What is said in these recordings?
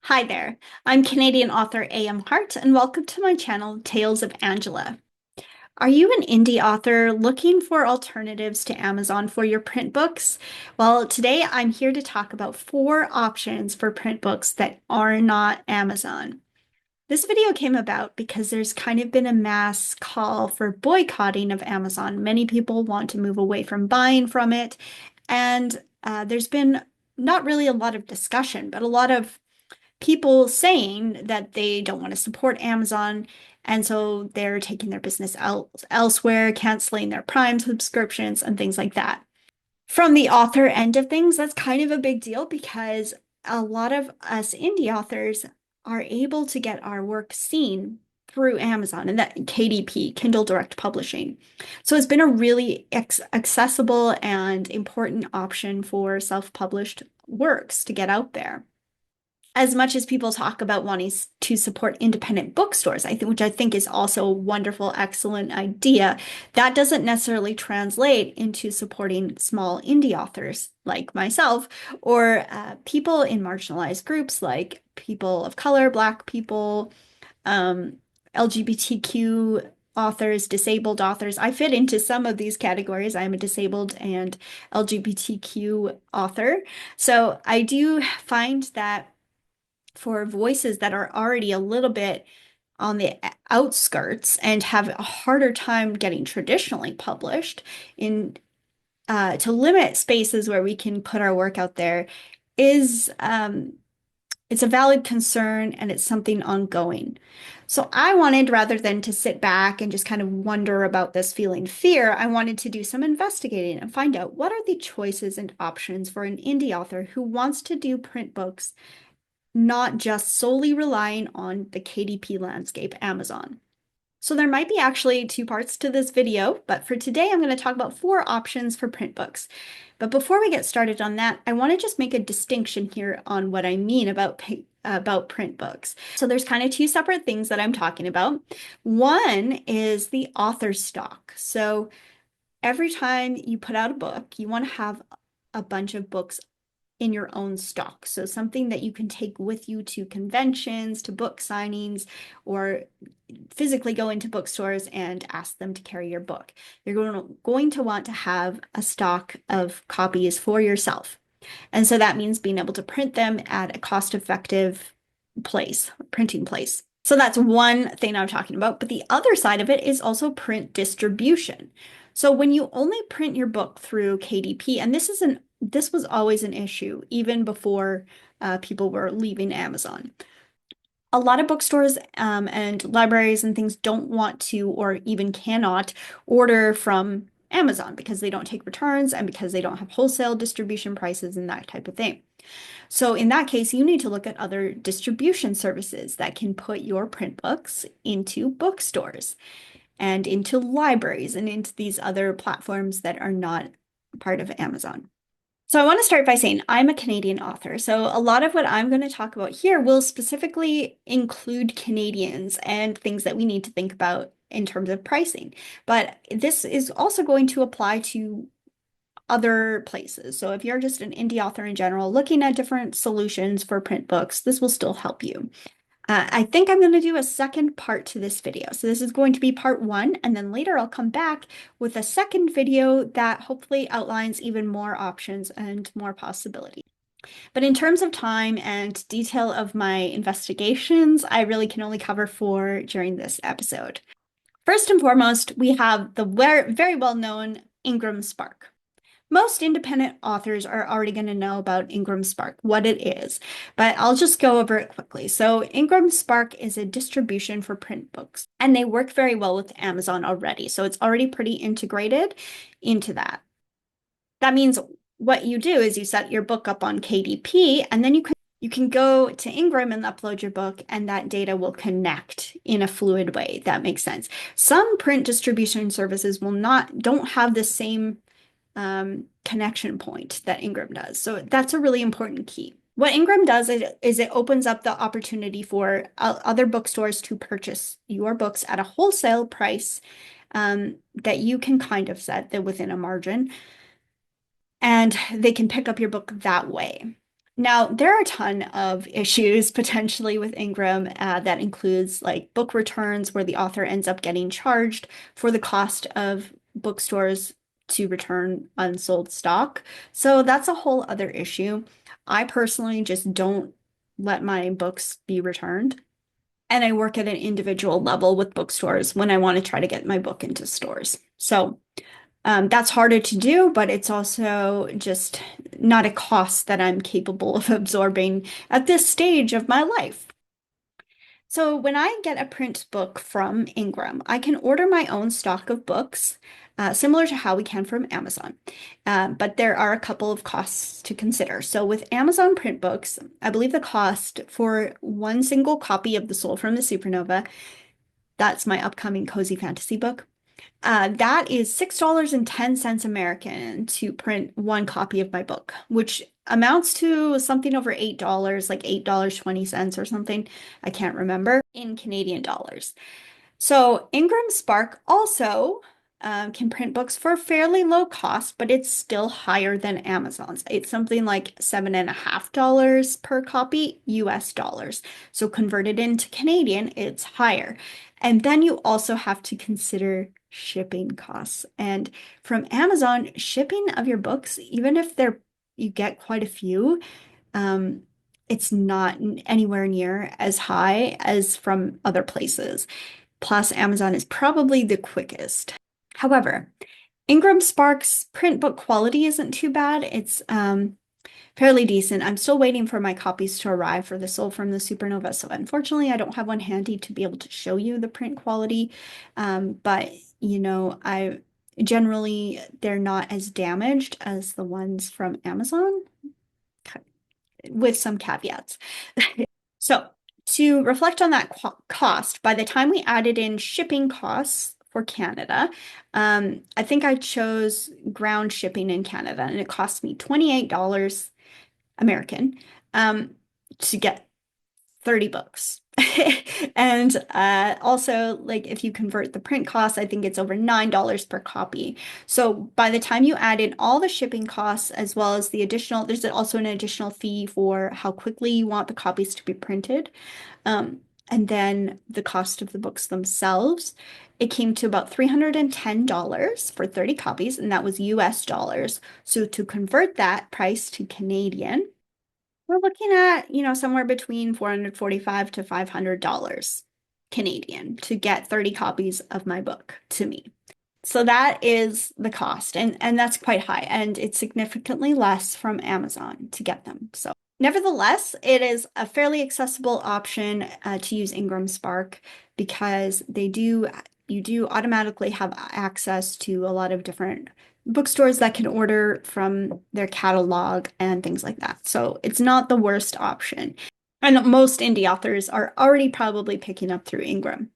Hi there, I'm Canadian author A.M. Hart, and welcome to my channel, Tales of Angela. Are you an indie author looking for alternatives to Amazon for your print books? Well, today I'm here to talk about 4 options for print books that are not Amazon. This video came about because there's kind of been a mass call for boycotting of Amazon. Many people want to move away from buying from it, and there's been not really a lot of discussion, but a lot of people saying that they don't want to support Amazon, and so they're taking their business elsewhere, canceling their Prime subscriptions and things like that. From the author end of things, that's kind of a big deal because a lot of us indie authors are able to get our work seen through Amazon and that KDP, Kindle Direct Publishing. So it's been a really accessible and important option for self-published works to get out there. As much as people talk about wanting to support independent bookstores, which I think is also a wonderful, excellent idea, that doesn't necessarily translate into supporting small indie authors like myself or people in marginalized groups like people of color, Black people, LGBTQ authors, disabled authors. I fit into some of these categories. I'm a disabled and LGBTQ author. So I do find that for voices that are already a little bit on the outskirts and have a harder time getting traditionally published in to limit spaces where we can put our work out there is it's a valid concern and it's something ongoing. So I wanted, rather than to sit back and just kind of wonder about this feeling fear, I wanted to do some investigating and find out what are the choices and options for an indie author who wants to do print books, not just solely relying on the KDP landscape, Amazon. So there might be actually 2 parts to this video, but for today I'm going to talk about 4 options for print books. But before we get started on that, I want to just make a distinction here on what I mean about print books. So there's kind of 2 separate things that I'm talking about. One is the author stock. So every time you put out a book, you want to have a bunch of books in your own stock. So something that you can take with you to conventions, to book signings, or physically go into bookstores and ask them to carry your book. You're going to want to have a stock of copies for yourself. And so that means being able to print them at a cost-effective printing place. So that's one thing I'm talking about. But the other side of it is also print distribution. So when you only print your book through KDP, and this was always an issue even before people were leaving Amazon. A lot of bookstores and libraries and things don't want to or even cannot order from Amazon because they don't take returns and because they don't have wholesale distribution prices and that type of thing. So in that case, you need to look at other distribution services that can put your print books into bookstores and into libraries and into these other platforms that are not part of Amazon. So I want to start by saying I'm a Canadian author. So a lot of what I'm going to talk about here will specifically include Canadians and things that we need to think about in terms of pricing. But this is also going to apply to other places. So if you're just an indie author in general, looking at different solutions for print books, this will still help you. I think I'm going to do a second part to this video. So this is going to be part 1, and then later I'll come back with a second video that hopefully outlines even more options and more possibilities. But in terms of time and detail of my investigations, I really can only cover 4 during this episode. First and foremost, we have the very well-known Ingram Spark. Most independent authors are already going to know about Ingram Spark, what it is, but I'll just go over it quickly. So Ingram Spark is a distribution for print books, and they work very well with Amazon already. So it's already pretty integrated into that. That means what you do is you set your book up on KDP, and then you can go to Ingram and upload your book, and that data will connect in a fluid way. That makes sense. Some print distribution services don't have the same connection point that Ingram does. So that's a really important key. What Ingram does is it opens up the opportunity for other bookstores to purchase your books at a wholesale price that you can kind of set within a margin, and they can pick up your book that way. Now, there are a ton of issues potentially with Ingram that includes like book returns where the author ends up getting charged for the cost of bookstores to return unsold stock. So that's a whole other issue. I personally just don't let my books be returned. And I work at an individual level with bookstores when I want to try to get my book into stores. So that's harder to do, but it's also just not a cost that I'm capable of absorbing at this stage of my life. So when I get a print book from Ingram, I can order my own stock of books, similar to how we can from Amazon. But there are a couple of costs to consider. So with Amazon print books, I believe the cost for one single copy of The Soul from the Supernova, that's my upcoming cozy fantasy book. That is $6.10 American to print one copy of my book, which amounts to something over $8, like $8.20 or something. I can't remember in Canadian dollars. So Ingram Spark also can print books for a fairly low cost, but it's still higher than Amazon's. It's something like $7.50 per copy, US dollars. So converted into Canadian, it's higher. And then you also have to consider shipping costs. And from Amazon, shipping of your books, even if you get quite a few, um, it's not anywhere near as high as from other places. Plus, Amazon is probably the quickest. However, Ingram Spark's print book quality isn't too bad. It's fairly decent. I'm still waiting for my copies to arrive for The Soul from the Supernova. So unfortunately, I don't have one handy to be able to show you the print quality. But I generally they're not as damaged as the ones from Amazon, with some caveats. So to reflect on that cost, by the time we added in shipping costs for Canada, I think I chose ground shipping in Canada, and it cost me $28 American to get 30 books. And also, like if you convert the print costs, I think it's over $9 per copy. So by the time you add in all the shipping costs as well as the additional, there's also an additional fee for how quickly you want the copies to be printed. And then the cost of the books themselves, it came to about $310 for 30 copies, and that was US dollars. So to convert that price to Canadian, we're looking at, somewhere between $445 to $500 Canadian to get 30 copies of my book to me. So that is the cost, and that's quite high, and it's significantly less from Amazon to get them. So nevertheless, it is a fairly accessible option to use Ingram Spark because you do automatically have access to a lot of different bookstores that can order from their catalog and things like that. So it's not the worst option. And most indie authors are already probably picking up through Ingram.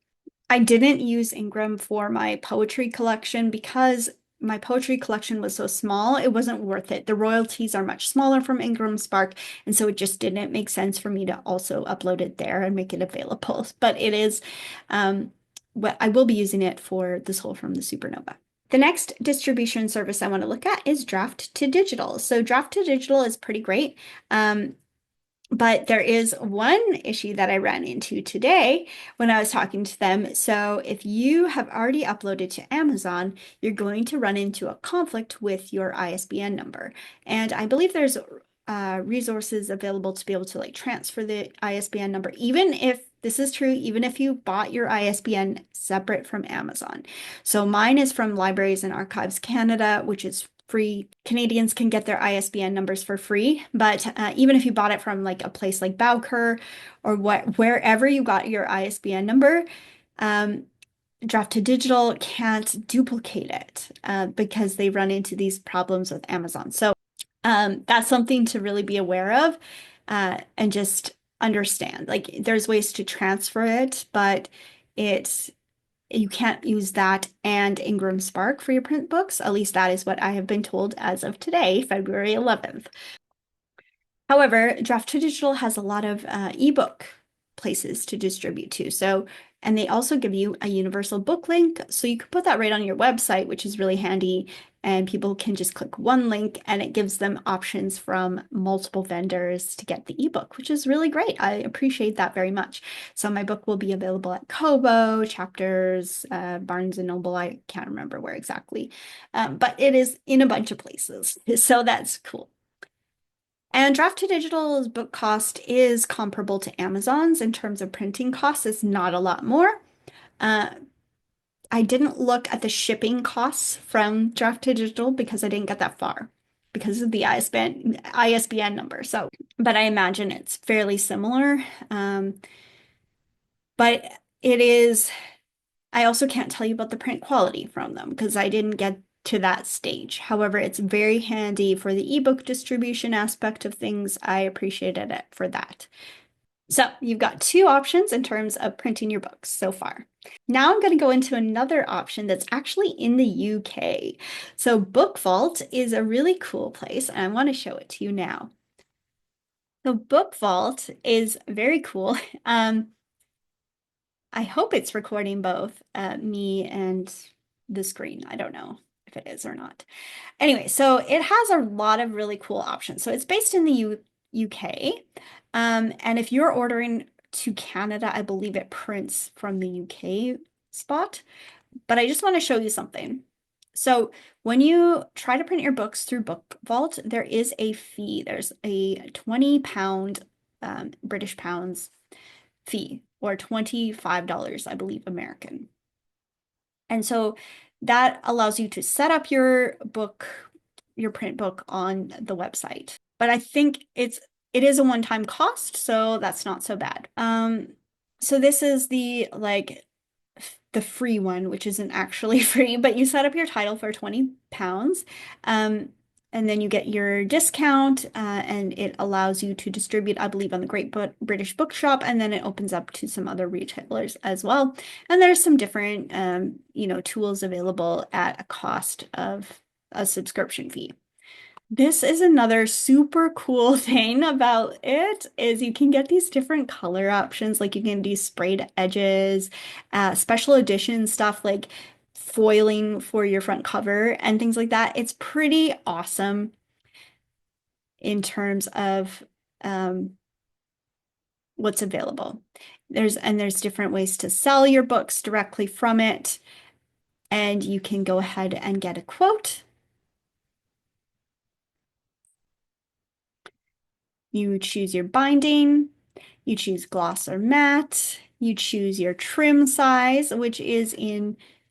I didn't use Ingram for my poetry collection because my poetry collection was so small, it wasn't worth it. The royalties are much smaller from Ingram Spark, and so it just didn't make sense for me to also upload it there and make it available. But it is, I will be using it for The Soul from the Supernova. The next distribution service I want to look at is Draft to Digital. So Draft to Digital is pretty great. But there is one issue that I ran into today when I was talking to them. So if you have already uploaded to Amazon, you're going to run into a conflict with your ISBN number. And I believe there's resources available to be able to like transfer the ISBN number, even if this is true, even if you bought your ISBN separate from Amazon. So mine is from Libraries and Archives Canada, which is free. Canadians can get their ISBN numbers for free, but even if you bought it from like a place like Bowker or wherever you got your ISBN number, Draft to Digital can't duplicate it because they run into these problems with Amazon. So that's something to really be aware of and just understand. Like there's ways to transfer it, but you can't use that and Ingram Spark for your print books. At least that is what I have been told as of today, February 11th. However, Draft to Digital has a lot of ebook places to distribute to. So, and they also give you a universal book link. So you can put that right on your website, which is really handy. and people can just click one link and it gives them options from multiple vendors to get the ebook, which is really great. I appreciate that very much. So my book will be available at Kobo, Chapters, Barnes and Noble. I can't remember where exactly, but it is in a bunch of places. So that's cool. And Draft to Digital's book cost is comparable to Amazon's in terms of printing costs. It's not a lot more. Uh, I didn't look at the shipping costs from Draft to Digital because I didn't get that far because of the ISBN number. So, but I imagine it's fairly similar. But it is, I also can't tell you about the print quality from them because I didn't get to that stage. However, it's very handy for the ebook distribution aspect of things. I appreciated it for that. So you've got two options in terms of printing your books so far. Now I'm going to go into another option that's actually in the UK. So BookVault is a really cool place, and I want to show it to you now. So BookVault is very cool. I hope it's recording both me and the screen. I don't know if it is or not. Anyway, so it has a lot of really cool options. So it's based in the UK. And if you're ordering to Canada, I believe it prints from the UK spot. But I just want to show you something. So when you try to print your books through BookVault, there is a fee. There's a £20 British pounds fee, or $25, I believe, American. And so that allows you to set up your book, your print book on the website. But I think it is a one-time cost, so that's not so bad. So this is the free one, which isn't actually free, but you set up your title for £20. And then you get your discount, and it allows you to distribute, I believe, on the Great British Bookshop, and then it opens up to some other retailers as well. And there's some different, tools available at a cost of a subscription fee. This is another super cool thing about it is you can get these different color options. Like you can do sprayed edges, special edition stuff like foiling for your front cover and things like that. It's pretty awesome in terms of what's available. There's different ways to sell your books directly from it. And you can go ahead and get a quote. You choose your binding, you choose gloss or matte, you choose your trim size, which is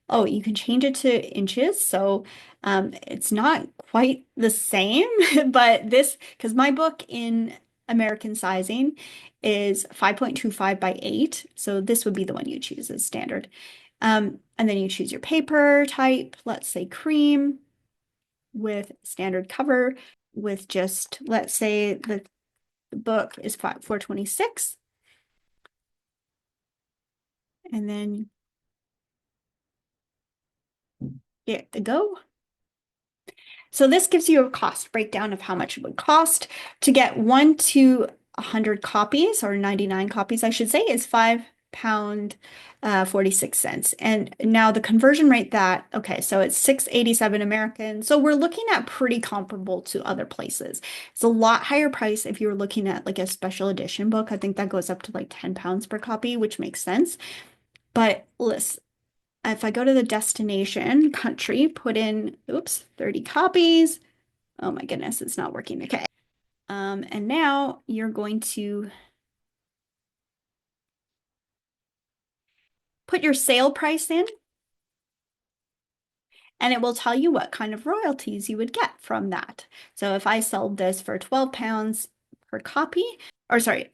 oh, you can change it to inches. So it's not quite the same, but because my book in American sizing is 5.25 by 8. So this would be the one you choose as standard. And then you choose your paper type, let's say cream with standard cover with just, let's say the book is 426. And then get the go. So this gives you a cost breakdown of how much it would cost to get 1 to 100 copies, or 99 copies, I should say, is £5, 46 cents. And now the conversion rate okay, so it's 6.87 American. So we're looking at pretty comparable to other places. It's a lot higher price if you're looking at like a special edition book. I think that goes up to like £10 per copy, which makes sense. But listen, if I go to the destination country, put in, 30 copies. Oh my goodness, it's not working. Okay. And now you're going to put your sale price in, and it will tell you what kind of royalties you would get from that. So if I sold this for £12 per copy, or sorry,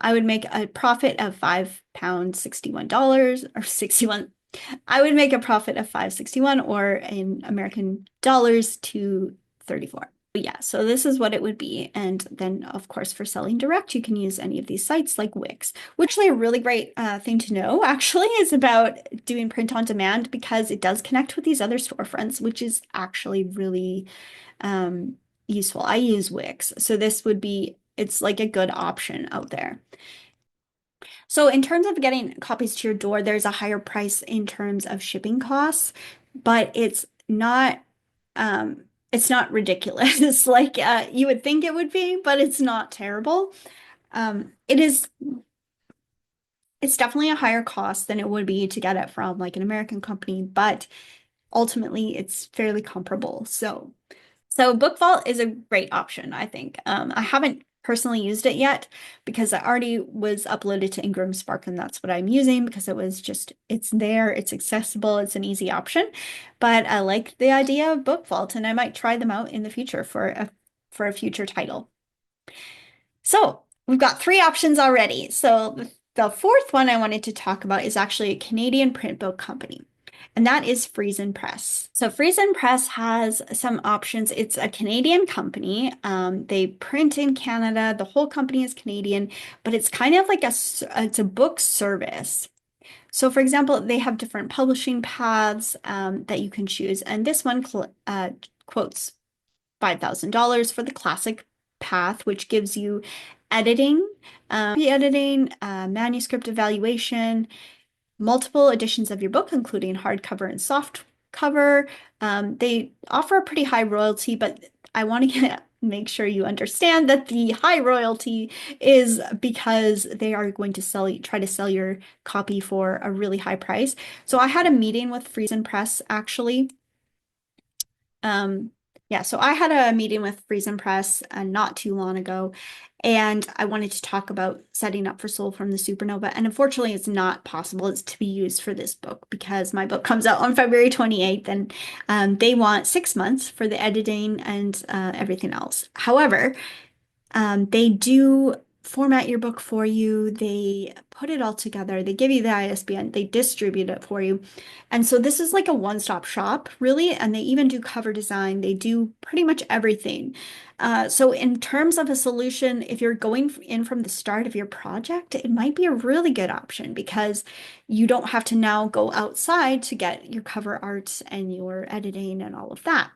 I would make a profit of £5, $61, or 61. I would make a profit of 561, or in American dollars, 234. But yeah, so this is what it would be. And then, of course, for selling direct, you can use any of these sites like Wix, which is a really great thing to know, actually, is about doing print on demand, because it does connect with these other storefronts, which is actually really useful. I use Wix, so it's like a good option out there. So in terms of getting copies to your door, there's a higher price in terms of shipping costs, but it's not It's not ridiculous like you would think it would be, but it's not terrible. It is, it's definitely a higher cost than it would be to get it from like an American company, but ultimately it's fairly comparable. So BookVault is a great option, I think. I haven't personally used it yet because I already was uploaded to Ingram Spark and that's what I'm using because it was just, it's there, it's accessible, it's an easy option. But I like the idea of BookVault and I might try them out in the future for a future title. So we've got three options already. So the fourth one I wanted to talk about is actually a Canadian print book company, and that is FriesenPress. So FriesenPress has some options. It's a Canadian company. They print in Canada. The whole company is Canadian, but it's kind of like it's a book service. So for example, they have different publishing paths that you can choose, and this one quotes $5,000 for the classic path, which gives you editing, editing, manuscript evaluation, multiple editions of your book, including hardcover and soft cover. They offer a pretty high royalty, but I want to make sure you understand that the high royalty is because they are going to try to sell your copy for a really high price. So I had a meeting with FriesenPress actually. Um, yeah, so I had a meeting with FriesenPress not too long ago, and I wanted to talk about setting up for Soul from the Supernova. And unfortunately, it's not possible it's to be used for this book because my book comes out on February 28th, and they want 6 months for the editing and everything else. However, they do format your book for you. They put it all together. They give you the ISBN. They distribute it for you. And so this is like a one-stop shop, really. And they even do cover design. They do pretty much everything. So in terms of a solution, if you're going in from the start of your project, it might be a really good option because you don't have to now go outside to get your cover art and your editing and all of that.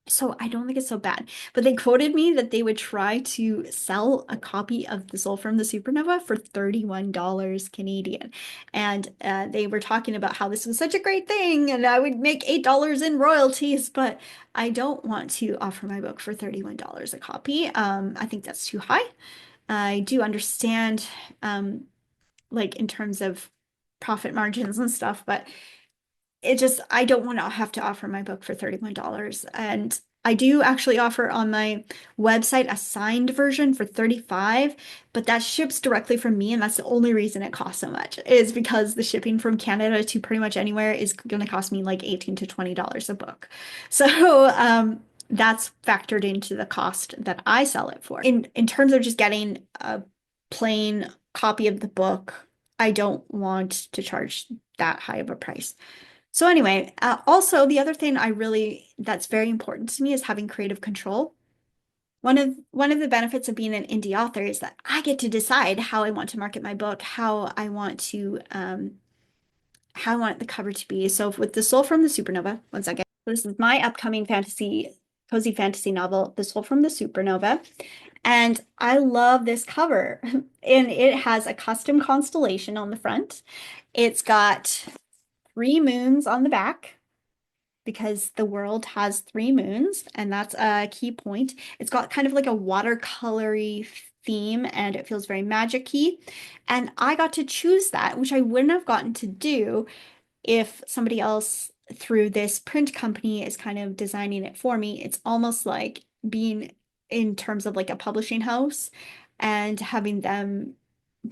So I don't think it's so bad. But they quoted me that they would try to sell a copy of The Soul from the Supernova for $31 Canadian. And they were talking about how this was such a great thing and I would make $8 in royalties, but I don't want to offer my book for $31 a copy. I think that's too high. I do understand like in terms of profit margins and stuff, but it just, I don't want to have to offer my book for $31. And I do actually offer on my website a signed version for 35, but that ships directly from me. And that's the only reason it costs so much is because the shipping from Canada to pretty much anywhere is going to cost me like $18 to $20 a book. So, that's factored into the cost that I sell it for. In terms of just getting a plain copy of the book, I don't want to charge that high of a price. So anyway, also the other thing that's very important to me is having creative control. One of the benefits of being an indie author is that I get to decide how I want to market my book, how I want the cover to be. So with The Soul from the Supernova, one second. This is my upcoming cozy fantasy novel, The Soul from the Supernova. And I love this cover. And it has a custom constellation on the front. It's got 3 moons on the back because the world has 3 moons, and that's a key point. It's got kind of like a watercolory theme, and it feels very magic-y. And I got to choose that, which I wouldn't have gotten to do if somebody else through this print company is kind of designing it for me. It's almost like being in terms of like a publishing house and having them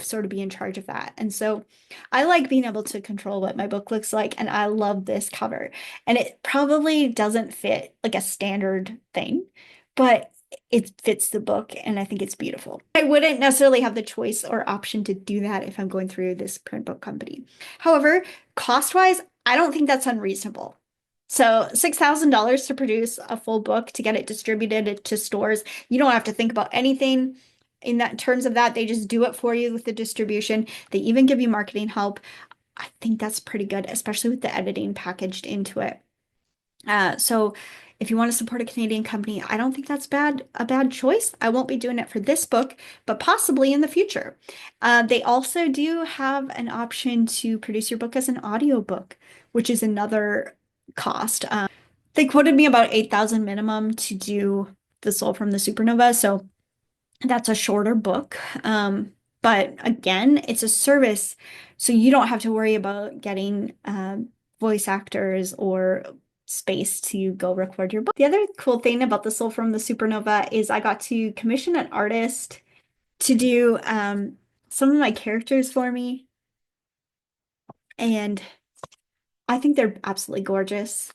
sort of be in charge of that. And so I like being able to control what my book looks like, and I love this cover. And it probably doesn't fit like a standard thing, but it fits the book, and I think it's beautiful. I wouldn't necessarily have the choice or option to do that if I'm going through this print book company. However, cost-wise, I don't think that's unreasonable. So $6,000 to produce a full book to get it distributed to stores. You don't have to think about anything in that terms of that. They just do it for you with the distribution. They even give you marketing help. I think that's pretty good, especially with the editing packaged into it. So if you want to support a Canadian company, I don't think that's a bad choice. I won't be doing it for this book, but possibly in the future. They also do have an option to produce your book as an audiobook, which is another cost. They quoted me about 8,000 minimum to do The Soul from the Supernova, so that's a shorter book. But again, it's a service, so you don't have to worry about getting voice actors or space to go record your book. The other cool thing about The Soul from the Supernova is I got to commission an artist to do some of my characters for me, and I think they're absolutely gorgeous.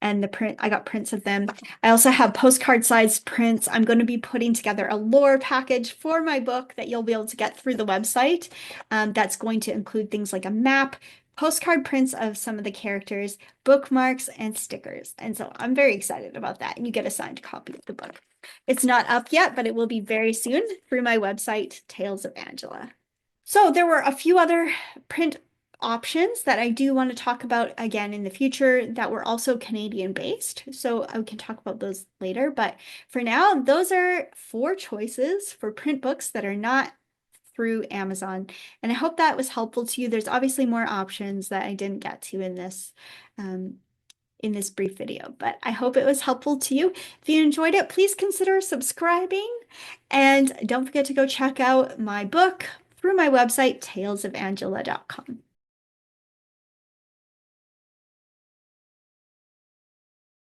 And the print, I got prints of them. I also have postcard sized prints. I'm going to be putting together a lore package for my book that you'll be able to get through the website. That's going to include things like a map, postcard prints of some of the characters, bookmarks, and stickers. And so I'm very excited about that. And you get a signed copy of the book. It's not up yet, but it will be very soon through my website, Tales of Angela. So there were a few other print options that I do want to talk about again in the future that were also Canadian based. So I can talk about those later. But for now, those are 4 choices for print books that are not through Amazon. And I hope that was helpful to you. There's obviously more options that I didn't get to in this brief video, but I hope it was helpful to you. If you enjoyed it, please consider subscribing and don't forget to go check out my book through my website, talesofangela.com.